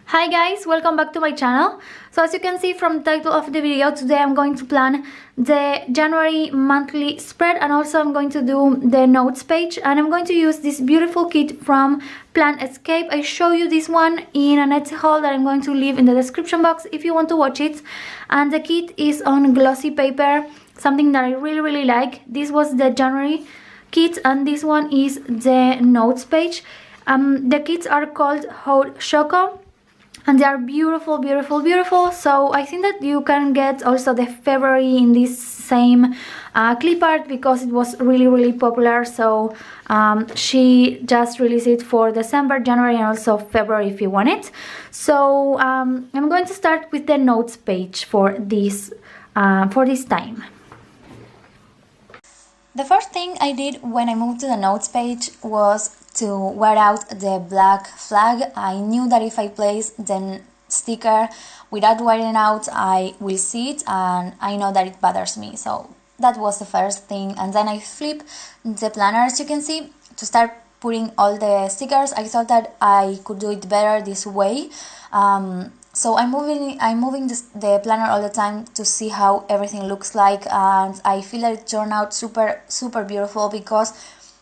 Hi guys, welcome back to my channel. So as you can see from the title of the video, today I'm going to plan the January monthly spread, and also I'm going to do the notes page, and I'm going to use this beautiful kit from Plan Escape. I show you this one in an Etsy haul that I'm going to leave in the description box if you want to watch it. And the kit is on glossy paper, something that I really like. This was the January kit and this one is the notes page. The kits are called Hot Choco, and they are beautiful. So I think that you can get also the February in this same clip art because it was really popular. So she just released it for December, January, and also February if you want it. So I'm going to start with the notes page for this time. The first thing I did when I moved to the notes page was to wear out the black flag. I knew that if I place the sticker without wearing out, I will see it, and I know that it bothers me. So that was the first thing. And then I flip the planner, as you can see, to start putting all the stickers. I thought that I could do it better this way. So I'm moving the planner all the time to see how everything looks like, and I feel that it turned out super beautiful because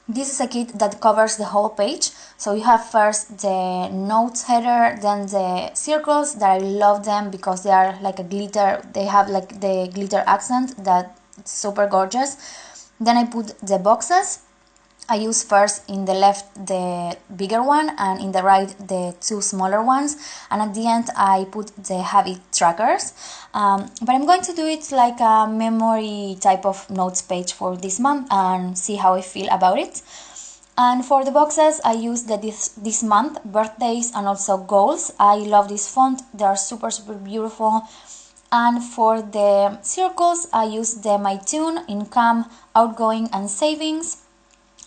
this is a kit that covers the whole page. So you have first the notes header, then the circles that I love them because they are like a glitter. They have like the glitter accent that it's super gorgeous. Then I put the boxes. I use first in the left the bigger one and in the right the two smaller ones, and at the end I put the habit trackers. But I'm going to do it like a memory type of notes page for this month and see how I feel about it. And for the boxes I use this month birthdays and also goals. I love this font, they are super beautiful. And for the circles I use the My Tune, Income, Outgoing and Savings.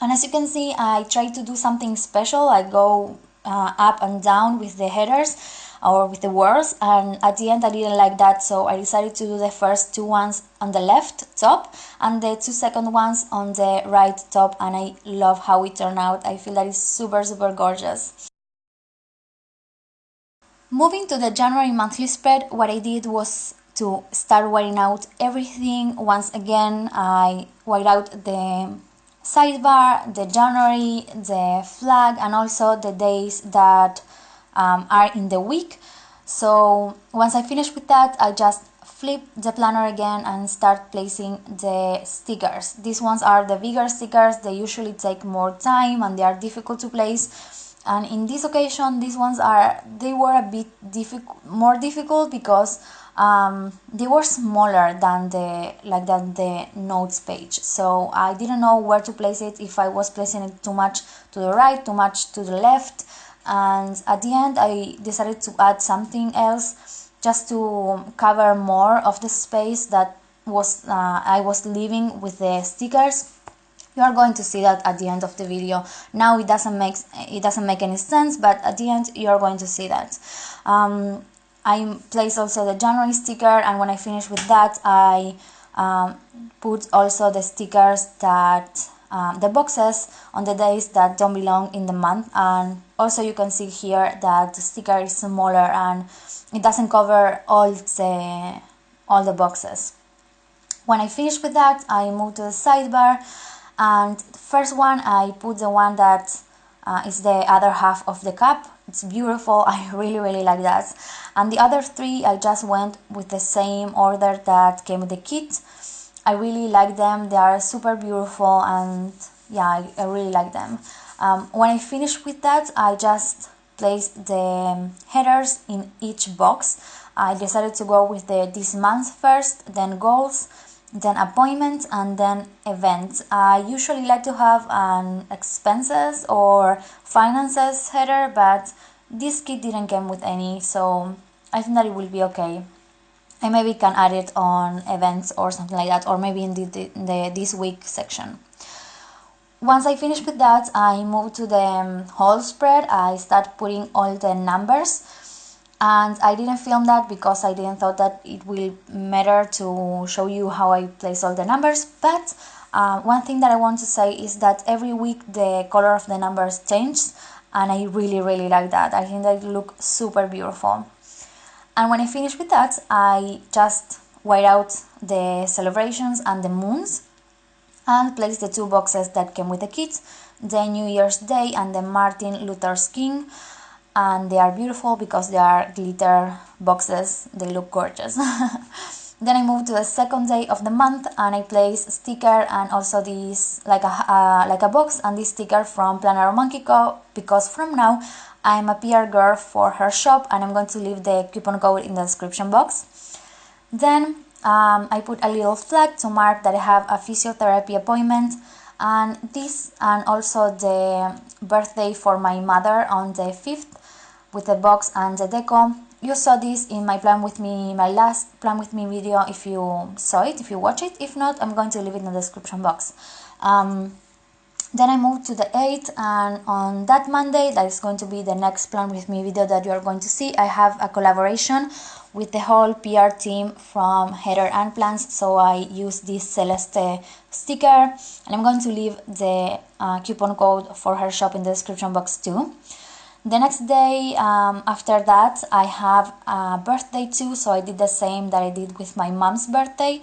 And as you can see, I try to do something special. I go up and down with the headers or with the words, and at the end I didn't like that, so I decided to do the first two ones on the left top and the two second ones on the right top, and I love how it turned out. I feel that it's super gorgeous. Moving to the January monthly spread, what I did was to start whiting out everything once again. I white out the sidebar, the January, the flag, and also the days that are in the week. So once I finish with that, I just flip the planner again and start placing the stickers. These ones are the bigger stickers. They usually take more time and they are difficult to place. And in this occasion, these ones were a bit more difficult because they were smaller than the notes page, so I didn't know where to place it, if I was placing it too much to the right, too much to the left. And at the end I decided to add something else just to cover more of the space that was I was leaving with the stickers. You are going to see that at the end of the video. Now it doesn't make any sense, but at the end you are going to see that. I place also the January sticker, and when I finish with that, I put also the stickers that the boxes on the days that don't belong in the month. And also you can see here that the sticker is smaller and it doesn't cover all the boxes. When I finish with that, I move to the sidebar, and the first one I put the one that is the other half of the cup. It's beautiful, I really like that. And the other three I just went with the same order that came with the kit. I really like them, they are super beautiful, and yeah, I really like them. When I finish with that, I just placed the headers in each box. I decided to go with this month first, then goals, then appointments, and then events. I usually like to have an expenses or finances header, but this kit didn't come with any, so I think that it will be okay. I maybe can add it on events or something like that, or maybe in the this week section. Once I finish with that, I move to the whole spread. I start putting all the numbers. And I didn't film that because I didn't thought that it will matter to show you how I place all the numbers. But one thing that I want to say is that every week the color of the numbers changes, and I really like that. I think they look super beautiful. And when I finish with that, I just white out the celebrations and the moons and place the 2 boxes that came with the kits, the New Year's Day and the Martin Luther King, and they are beautiful because they are glitter boxes. They look gorgeous. Then I move to the 2nd day of the month and I place a sticker and also this like a box and this sticker from Planner Monkey Co, because from now I'm a PR girl for her shop and I'm going to leave the coupon code in the description box. Then I put a little flag to mark that I have a physiotherapy appointment, and this and also the birthday for my mother on the 5th with the box and the deco. You saw this in my plan with me, my last plan with me video if you saw it, if you watch it. If not, I'm going to leave it in the description box. Then I moved to the 8th, and on that Monday, that is going to be the next plan with me video that you are going to see, I have a collaboration with the whole PR team from Header and Plans, so I use this Celeste sticker, and I'm going to leave the coupon code for her shop in the description box too. The next day after that, I have a birthday too, so I did the same that I did with my mom's birthday.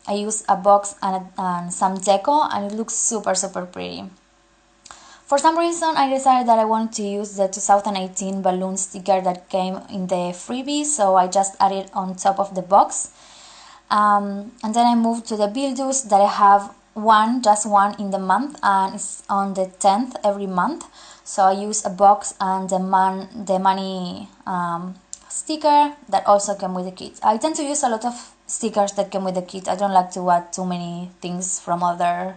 I used a box and some deco, and it looks super pretty. For some reason, I decided that I wanted to use the 2018 balloon sticker that came in the freebie, so I just added on top of the box. And then I moved to the build-us that I have just one in the month, and it's on the 10th every month. So I use a box and the money sticker that also came with the kit. I tend to use a lot of stickers that came with the kit. I don't like to add too many things from other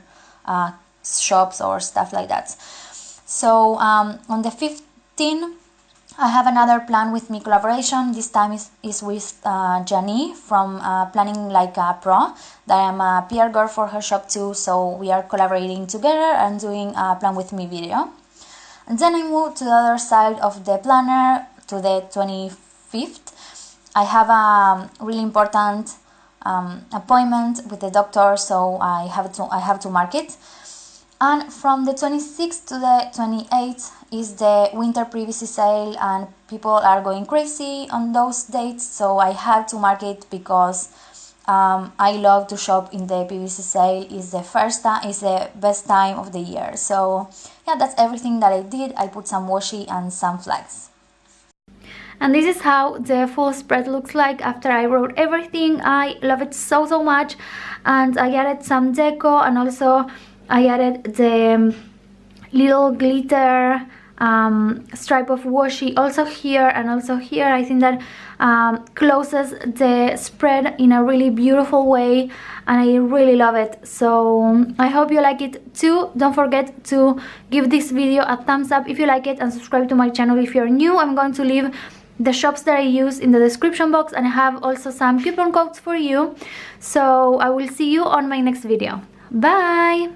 shops or stuff like that. So on the 15th, I have another Plan With Me collaboration. This time is with Jani from Planning Like a Pro, that I am a PR girl for her shop too, so we are collaborating together and doing a Plan With Me video. And then I moved to the other side of the planner to the 25th. I have a really important appointment with the doctor, so I have to mark it. And from the 26th to the 28th is the winter PVC sale, and people are going crazy on those dates, so I had to mark it because I love to shop in the PVC sale. Is the best time of the year. So yeah, that's everything that I did. I put some washi and some flags. And this is how the full spread looks like after I wrote everything. I love it so much, and I added some deco, and also I added the little glitter stripe of washi also here and also here. I think that closes the spread in a really beautiful way, and I really love it. So I hope you like it too. Don't forget to give this video a thumbs up if you like it, and subscribe to my channel if you're new. I'm going to leave the shops that I use in the description box, and I have also some coupon codes for you. So I will see you on my next video. Bye!